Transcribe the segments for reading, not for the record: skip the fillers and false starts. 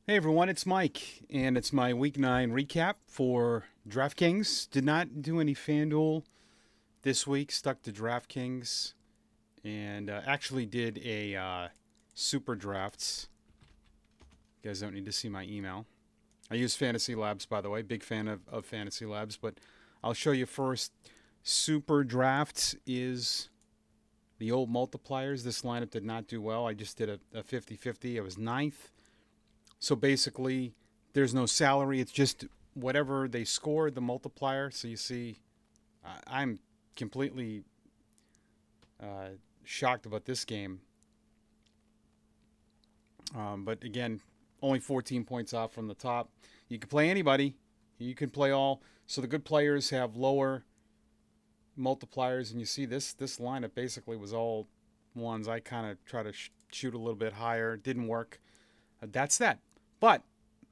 Hey everyone, it's Mike, and it's my Week 9 recap for DraftKings. Did not do any FanDuel this week, stuck to DraftKings, and actually did a Super Drafts. You guys don't need to see my email. I use Fantasy Labs, by the way, big fan of Fantasy Labs, but I'll show you first. Super Drafts is the old multipliers. This lineup did not do well. I just did a 50-50. I was ninth. So basically, there's no salary. It's just whatever they scored, the multiplier. So you see, I'm completely uh, shocked about this game. But again, only 14 points off from the top. You can play anybody. You can play all. So the good players have lower multipliers, and you see this lineup basically was all ones. I kind of try to shoot a little bit higher. Didn't work. That's that. But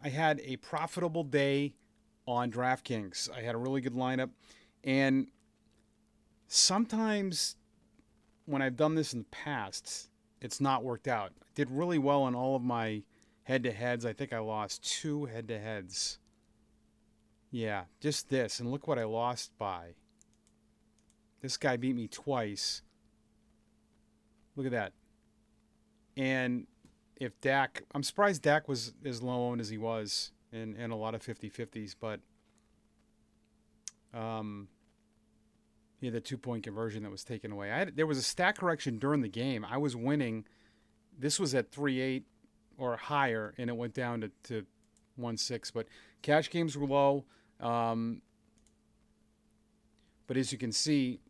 I had a profitable day on DraftKings. I had a really good lineup. And sometimes when I've done this in the past, it's not worked out. I did really well on all of my head to heads. I think I lost two head to heads. Yeah, just this. And look what I lost by. This guy beat me twice. Look at that. And if Dak, I'm surprised Dak was as low owned as he was in a lot of 50-50s, but um, yeah, the 2 point conversion that was taken away. There was a stack correction during the game. I was winning. This was at 3-8 or higher, and it went down to 1-6. But cash games were low. But as you can see,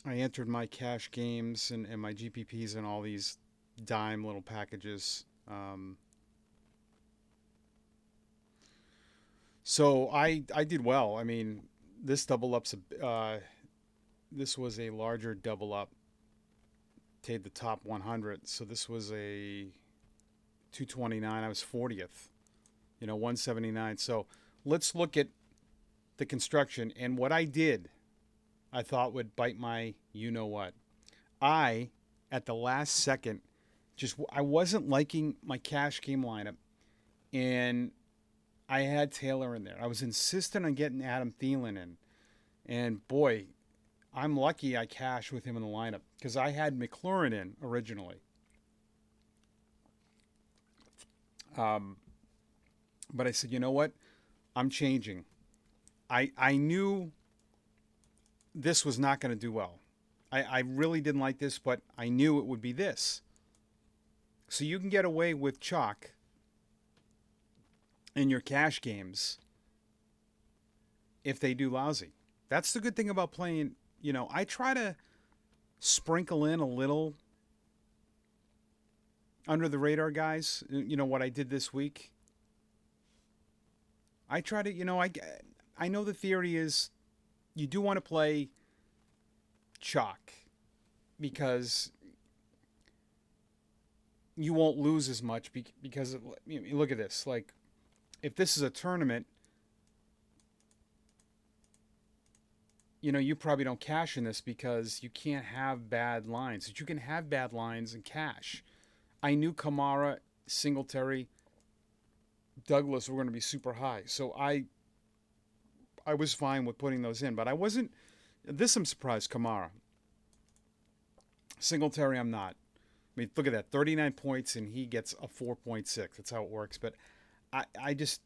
I entered my cash games and my GPPs and all these dime little packages. So I did well. I mean, this double up's this was a larger double up. Take the top 100. So this was a 229. I was 40th. 179. So let's look at the construction and what I did. I thought would bite my you know what. I at the last second just I wasn't liking my cash game lineup, and I had Taylor in there. I was insistent on getting Adam Thielen in, and boy, I'm lucky I cashed with him in the lineup because I had McLaurin in originally. Um, but I said, you know what? I'm changing. I knew this was not going to do well. I really didn't like this, but I knew it would be this. So you can get away with chalk in your cash games if they do lousy. That's the good thing about playing. I try to sprinkle in a little under the radar guys. What I did this week. I try to, I know the theory is you do want to play chalk because you won't lose as much because look at this. Like if this is a tournament, you probably don't cash in this because you can't have bad lines. But you can have bad lines and cash. I knew Kamara, Singletary, Douglas were going to be super high, so I was fine with putting those in. But I wasn't. This I'm surprised. Kamara, Singletary, I'm not. I mean, look at that, 39 points, and he gets a 4.6. That's how it works. But I just,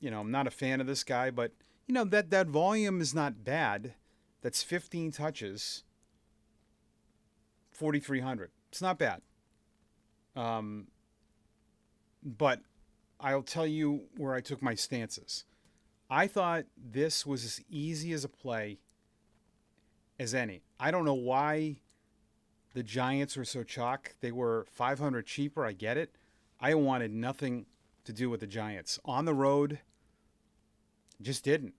I'm not a fan of this guy. But that volume is not bad. That's 15 touches, 4,300. It's not bad. Um, but I'll tell you where I took my stances. I thought this was as easy as a play as any. I don't know why the Giants were so chalk. They were 500 cheaper. I get it. I wanted nothing to do with the Giants. On the road, just didn't.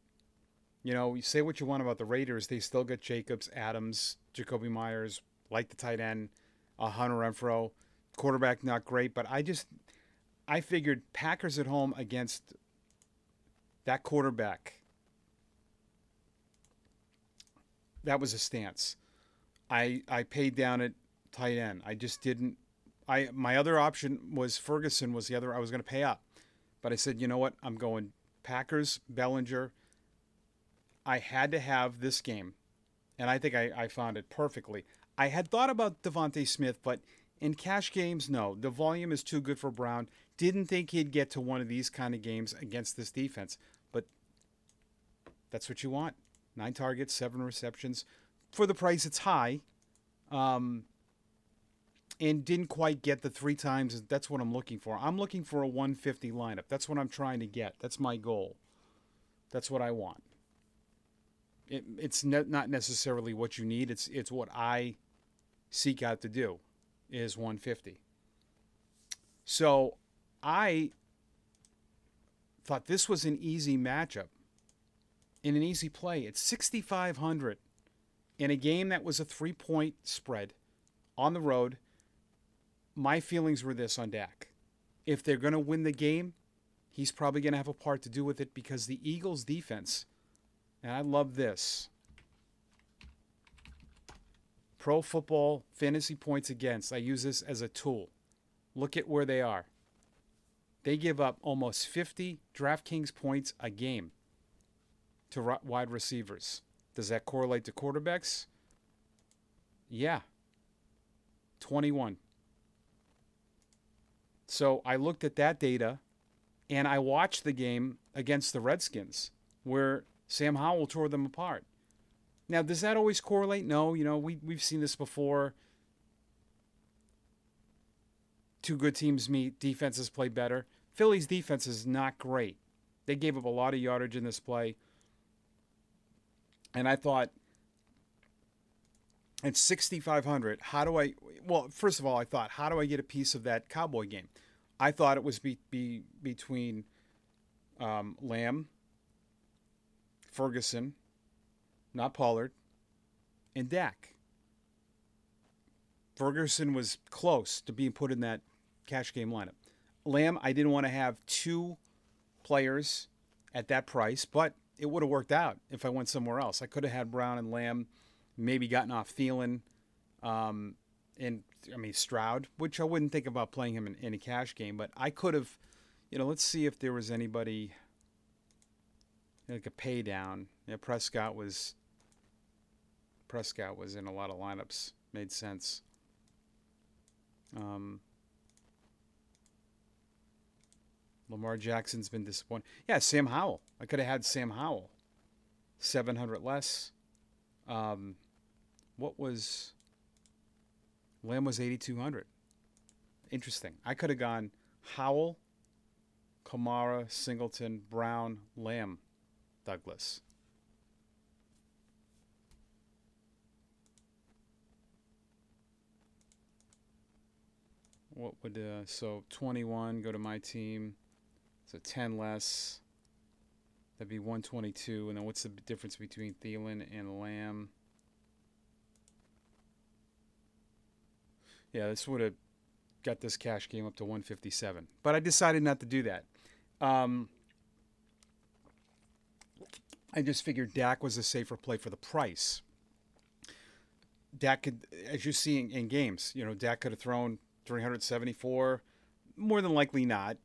You say what you want about the Raiders. They still got Jacobs, Adams, Jacoby Myers, like the tight end, Hunter Renfro. Quarterback, not great. But I figured Packers at home against that quarterback, that was a stance. I paid down at tight end. I just didn't. My other option was Ferguson was the other I was going to pay up, but I said, you know what? I'm going Packers, Bellinger. I had to have this game, and I think I found it perfectly. I had thought about Devontae Smith, but in cash games, no. The volume is too good for Brown. Didn't think he'd get to one of these kind of games against this defense, but that's what you want. 9 targets, 7 receptions. For the price, it's high. Um, and didn't quite get the 3 times. That's what I'm looking for. I'm looking for a 150 lineup. That's what I'm trying to get. That's my goal. That's what I want. It's not necessarily what you need. It's what I seek out to do is 150. So I thought this was an easy matchup and an easy play. It's 6,500 in a game that was a 3-point spread on the road. My feelings were this on Dak. If they're going to win the game, he's probably going to have a part to do with it because the Eagles' defense, and I love this, Pro Football Fantasy Points Against. I use this as a tool. Look at where they are. They give up almost 50 DraftKings points a game to wide receivers. Does that correlate to quarterbacks? Yeah. 21. So I looked at that data, and I watched the game against the Redskins where Sam Howell tore them apart. Now, does that always correlate? No. We've seen this before. Two good teams meet, defenses play better. Philly's defense is not great. They gave up a lot of yardage in this play. And I thought, at 6,500, first of all, I thought, how do I get a piece of that Cowboy game? I thought it was between Lamb, Ferguson, not Pollard, and Dak. Ferguson was close to being put in that cash game lineup. Lamb, I didn't want to have 2 players at that price, but it would have worked out if I went somewhere else. I could have had Brown and Lamb, maybe gotten off Thielen, Stroud, which I wouldn't think about playing him in a cash game, but I could have, let's see if there was anybody like a pay down. Yeah, Prescott was in a lot of lineups. Made sense. Lamar Jackson's been disappointed. Yeah, Sam Howell. I could have had Sam Howell. 700 less. Lamb was 8,200. Interesting. I could have gone Howell, Kamara, Singleton, Brown, Lamb, Douglas. What would so 21 go to my team? So 10 less. That'd be 122. And then what's the difference between Thielen and Lamb? Yeah, this would have got this cash game up to 157. But I decided not to do that. I just figured Dak was a safer play for the price. Dak could, as you see in games, Dak could have thrown 374. More than likely not.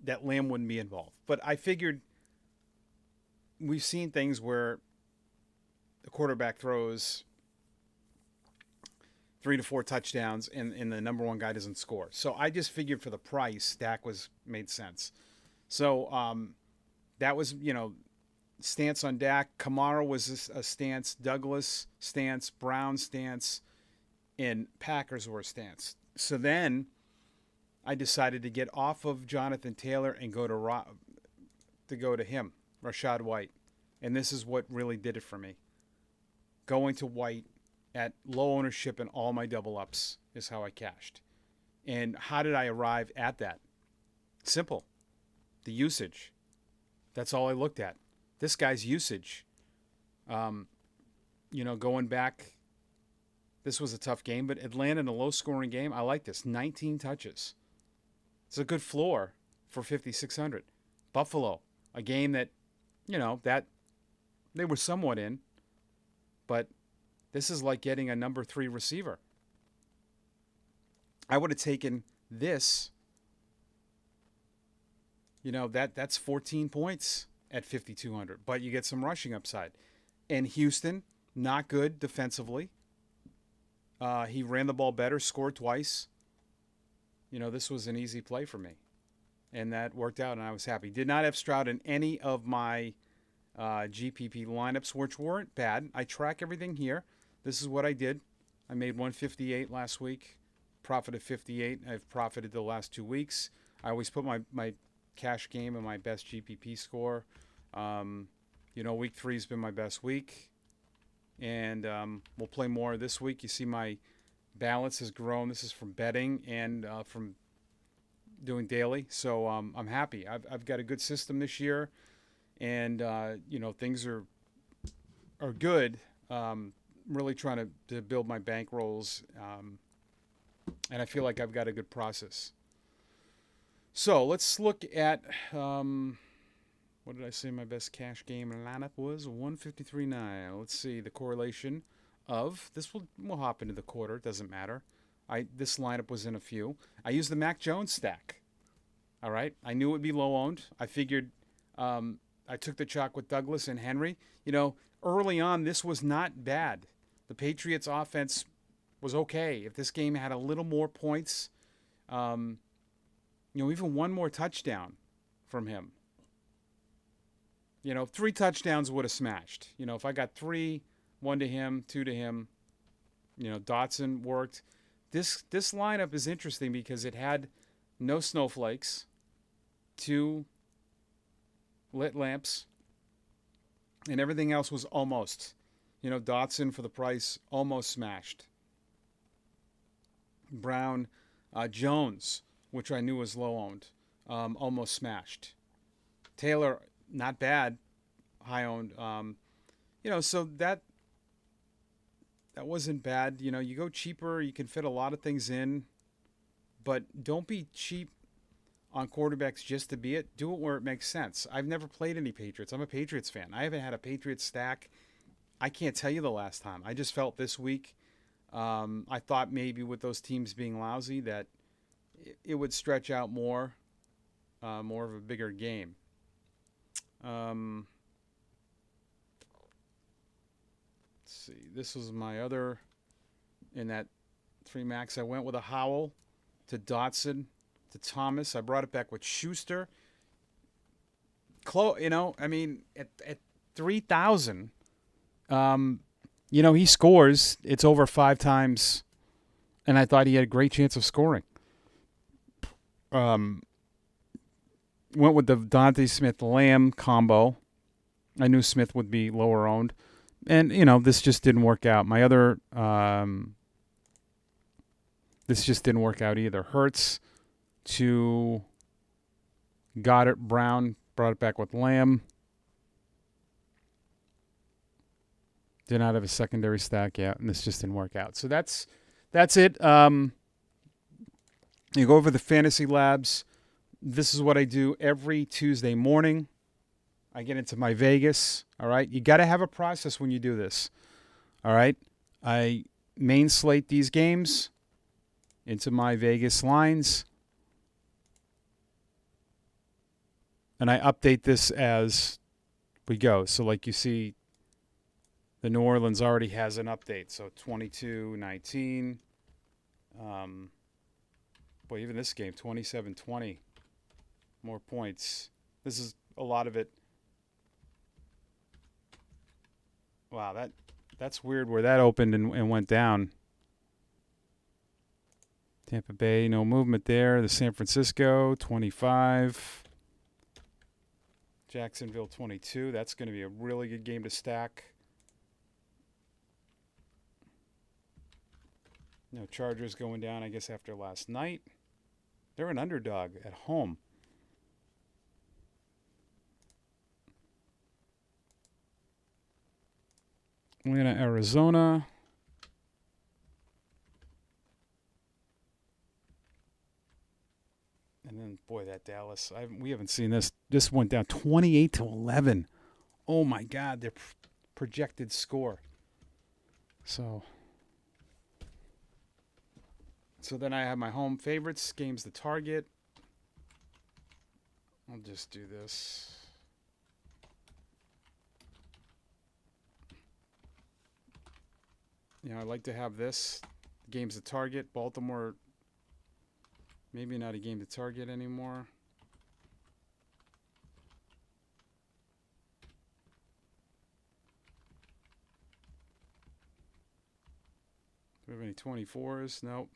That Lamb wouldn't be involved. But I figured we've seen things where the quarterback throws 3 to 4 touchdowns and the number one guy doesn't score. So I just figured for the price, Dak made sense. So that was, stance on Dak. Kamara was a stance. Douglas stance. Brown stance. And Packers were a stance. So then I decided to get off of Jonathan Taylor and go to him, Rashad White. And this is what really did it for me. Going to White at low ownership and all my double ups is how I cashed. And how did I arrive at that? Simple. The usage. That's all I looked at. This guy's usage. Going back, this was a tough game, but Atlanta in a low-scoring game, I like this. 19 touches. It's a good floor for 5,600. Buffalo, a game that, that they were somewhat in, but this is like getting a number 3 receiver. I would have taken this. That's 14 points at 5,200, but you get some rushing upside. And Houston, not good defensively. He ran the ball better, scored twice. This was an easy play for me, and that worked out, and I was happy. Did not have Stroud in any of my GPP lineups, which weren't bad. I track everything here. This is what I did. I made 158 last week, profited 58. I've profited the last 2 weeks. I always put my cash game and my best GPP score. Week 3 has been my best week, and we'll play more this week. You see my balance has grown. This is from betting and from doing daily, so I'm happy. I've got a good system this year, and things are good. Really trying to build my bankrolls, and I feel like I've got a good process. So let's look at what did I say my best cash game lineup was? 153.9. Let's see the correlation of this. We'll hop into the quarter. It doesn't matter. This lineup was in a few. I used the Mac Jones stack. All right. I knew it would be low owned. I figured I took the chalk with Douglas and Henry. Early on, this was not bad. The Patriots offense was okay. If this game had a little more points, even one more touchdown from him. 3 touchdowns would have smashed. If I got 3, 1 to him, 2 to him, Dotson worked. This lineup is interesting because it had no snowflakes, 2 lit lamps, and everything else was almost. Dotson for the price almost smashed. Brown, Jones, which I knew was low owned, almost smashed. Taylor, not bad, high owned. So that wasn't bad. You go cheaper, you can fit a lot of things in, but don't be cheap on quarterbacks just to be it. Do it where it makes sense. I've never played any Patriots. I'm a Patriots fan. I haven't had a Patriots stack. I can't tell you the last time. I just felt this week, I thought maybe with those teams being lousy that it would stretch out more of a bigger game. Let's see. This was my other in that 3 max. I went with a Howell to Dotson to Thomas. I brought it back with Schuster. At 3,000, he scores. It's over 5 times, and I thought he had a great chance of scoring. Went with the Dante Smith-Lamb combo. I knew Smith would be lower owned. And, this just didn't work out. My other, this just didn't work out either. Hurts to Goddard, Brown, brought it back with Lamb. Did not have a secondary stack yet, and this just didn't work out. So that's it. You go over the Fantasy Labs. This is what I do every Tuesday morning. I get into my Vegas, all right? You got to have a process when you do this, all right? I main slate these games into my Vegas lines, and I update this as we go. So like you see, the New Orleans already has an update, so 22-19. Even this game, 27-20. More points. This is a lot of it. Wow, that's weird where that opened and went down. Tampa Bay, no movement there. The San Francisco, 25. Jacksonville, 22. That's going to be a really good game to stack. Chargers going down, I guess, after last night. They're an underdog at home. Atlanta, Arizona. And then, boy, that Dallas. We haven't seen this. This went down 28-11. Oh, my God, their projected score. So So then I have my home favorites, games to target. I'll just do this. I like to have this. Games to target. Baltimore, maybe not a game to target anymore. Do we have any 24s? Nope.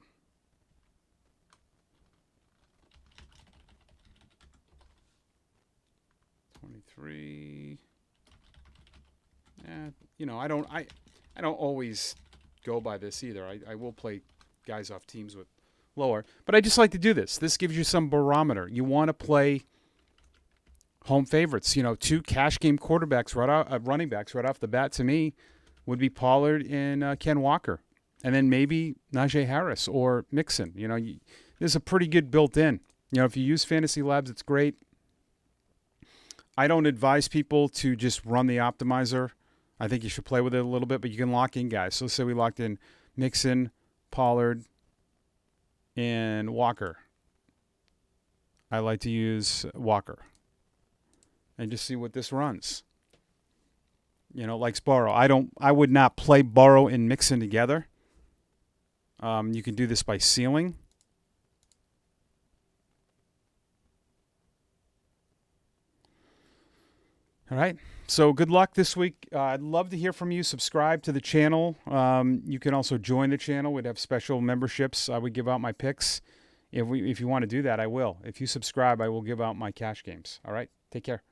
Three. Yeah, I don't always go by this either. I will play guys off teams with lower, but I just like to do this. This gives you some barometer. You want to play home favorites. 2 cash game quarterbacks running backs right off the bat to me would be Pollard and Ken Walker, and then maybe Najee Harris or Mixon. There's a pretty good built in. If you use Fantasy Labs, it's great. I don't advise people to just run the optimizer. I think you should play with it a little bit, but you can lock in guys. So let's say we locked in Mixon, Pollard, and Walker. I like to use Walker and just see what this runs. Like Burrow. I would not play Burrow and Mixon together. You can do this by ceiling. All right. So good luck this week. I'd love to hear from you. Subscribe to the channel. You can also join the channel. We'd have special memberships. I would give out my picks. If you want to do that, I will. If you subscribe, I will give out my cash games. All right. Take care.